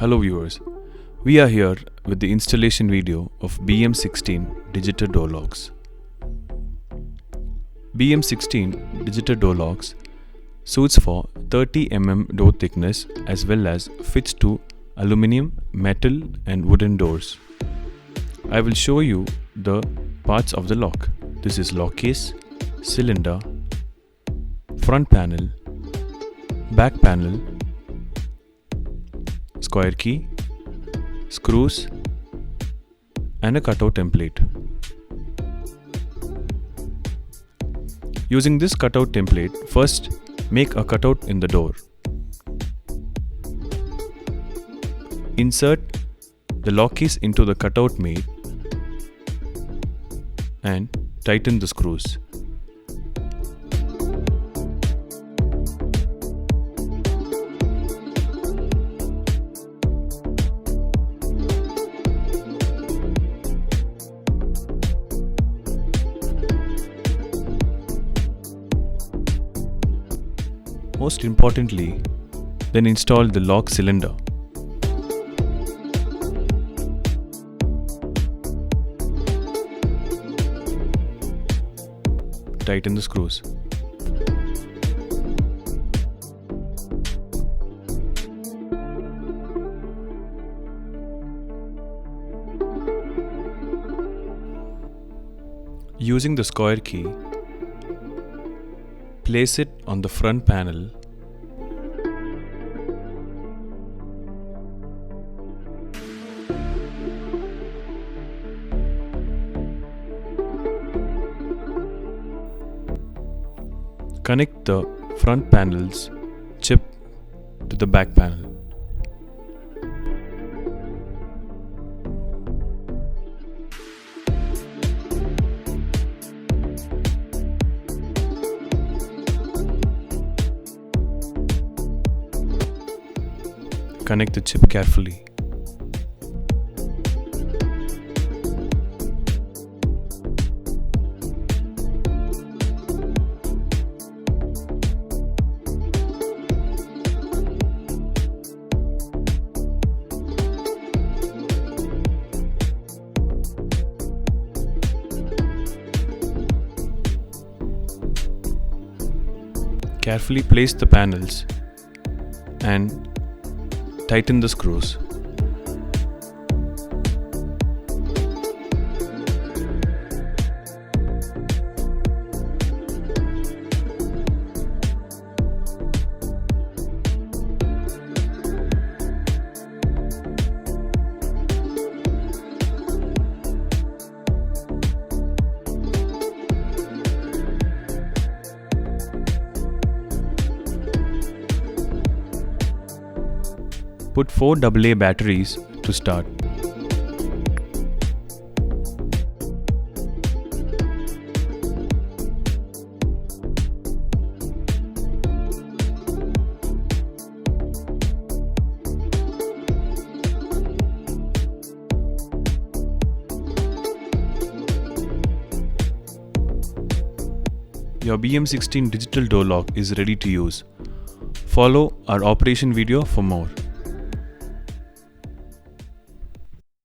Hello viewers, we are here with the installation video of BM16 digital door locks. BM16 digital door locks suits for 30 mm door thickness as well as fits to aluminum, metal and wooden doors. I will show you the parts of the lock. This is lock case, cylinder, front panel, back panel, square key, screws and a cutout template. Using this cutout template, first make a cutout in the door. Insert the lock case into the cutout made and tighten the screws. Most importantly, then install the lock cylinder. Tighten the screws. Using the square key, place it on the front panel . Connect the front panel's chip to the back panel. Connect the chip carefully. Carefully place the panels and tighten the screws. Put 4 AA batteries to start. Your BM16 digital door lock is ready to use. Follow our operation video for more.